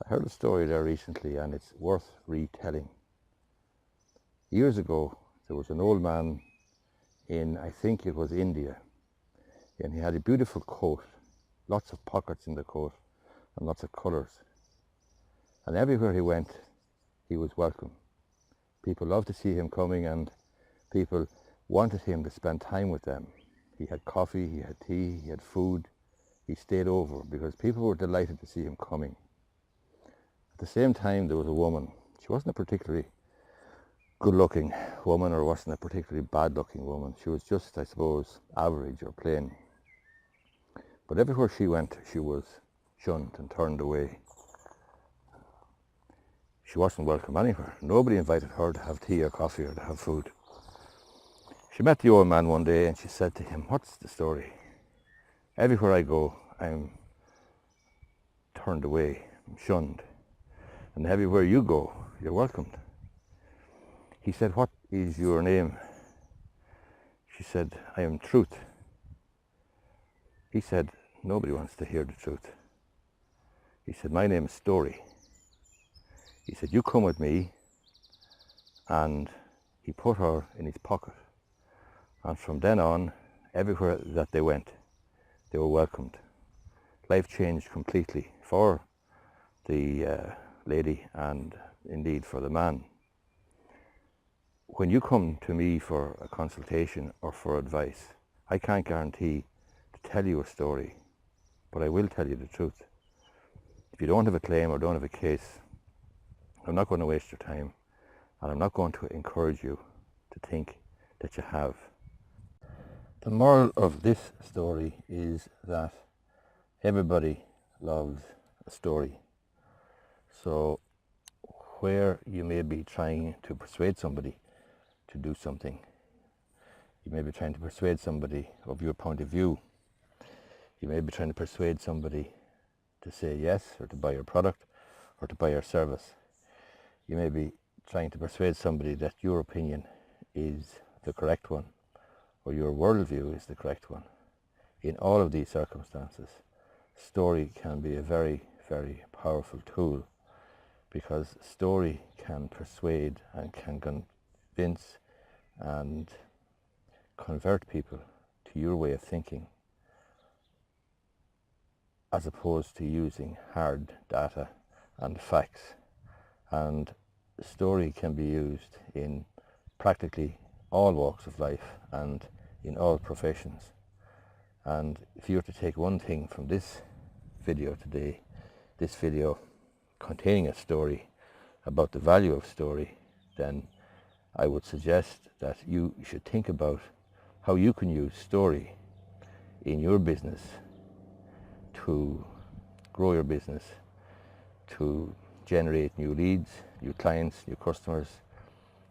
I heard a story there recently and it's worth retelling. Years ago, there was an old man in, I think it was India, and he had a beautiful coat, lots of pockets in the coat and lots of colours. And everywhere he went, he was welcome. People loved to see him coming and people wanted him to spend time with them. He had coffee, he had tea, he had food. He stayed over because people were delighted to see him coming. At the same time, there was a woman. She wasn't a particularly good-looking woman or wasn't a particularly bad-looking woman. She was just, I suppose, average or plain. But everywhere she went, she was shunned and turned away. She wasn't welcome anywhere. Nobody invited her to have tea or coffee or to have food. She met the old man one day and she said to him, "What's the story? Everywhere I go, I'm turned away, I'm shunned. And everywhere you go, you're welcomed." He said, "What is your name?" She said, "I am Truth." He said, "Nobody wants to hear the truth." He said, "My name is Story." He said, "You come with me." And he put her in his pocket. And from then on, everywhere that they went, they were welcomed. Life changed completely for the lady and indeed for the man. When you come to me for a consultation or for advice, I can't guarantee to tell you a story, but I will tell you the truth. If you don't have a claim or don't have a case, I'm not going to waste your time, and I'm not going to encourage you to think that you have. The moral of this story is that everybody loves a story. So where you may be trying to persuade somebody to do something, you may be trying to persuade somebody of your point of view, you may be trying to persuade somebody to say yes or to buy your product or to buy your service. You may be trying to persuade somebody that your opinion is the correct one or your worldview is the correct one. In all of these circumstances, story can be a very, very powerful tool, because story can persuade and can convince and convert people to your way of thinking, as opposed to using hard data and facts. And story can be used in practically all walks of life and in all professions. And if you were to take one thing from this video today, this video containing a story about the value of story, then I would suggest that you should think about how you can use story in your business to grow your business, to generate new leads, new clients, new customers,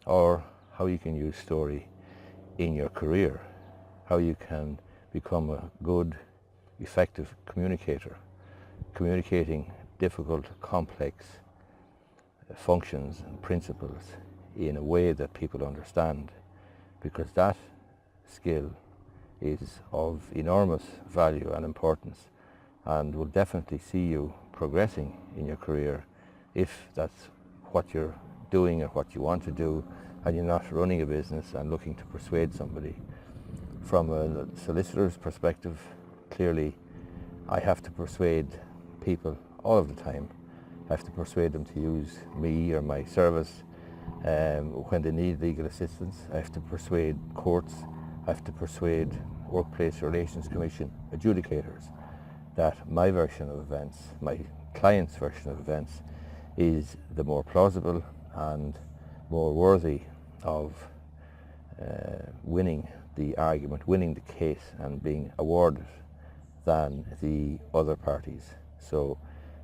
or how you can use story in your career, how you can become a good, effective communicator, communicating difficult, complex functions and principles in a way that people understand, because that skill is of enormous value and importance and will definitely see you progressing in your career if that's what you're doing or what you want to do, and you're not running a business and looking to persuade somebody. From a solicitor's perspective, clearly I have to persuade people all of the time. I have to persuade them to use me or my service when they need legal assistance. I have to persuade courts, I have to persuade Workplace Relations Commission adjudicators that my version of events, my client's version of events, is the more plausible and more worthy of winning the argument, winning the case and being awarded than the other parties. So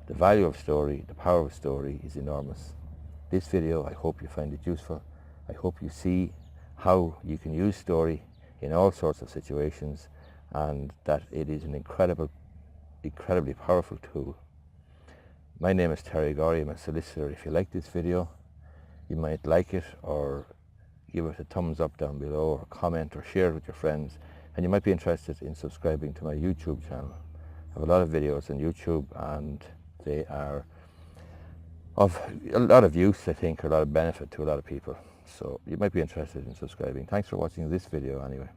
the value of story, the power of story is enormous. This video, I hope you find it useful. I hope you see how you can use story in all sorts of situations, and that it is an incredibly powerful tool. My name is Gorry. I'm a solicitor. If you like this video, you might like it or give it a thumbs up down below, or comment or share it with your friends, and you might be interested in subscribing to my YouTube channel. I have a lot of videos on YouTube and they are of a lot of use, I think, or a lot of benefit to a lot of people. So you might be interested in subscribing. Thanks for watching this video anyway.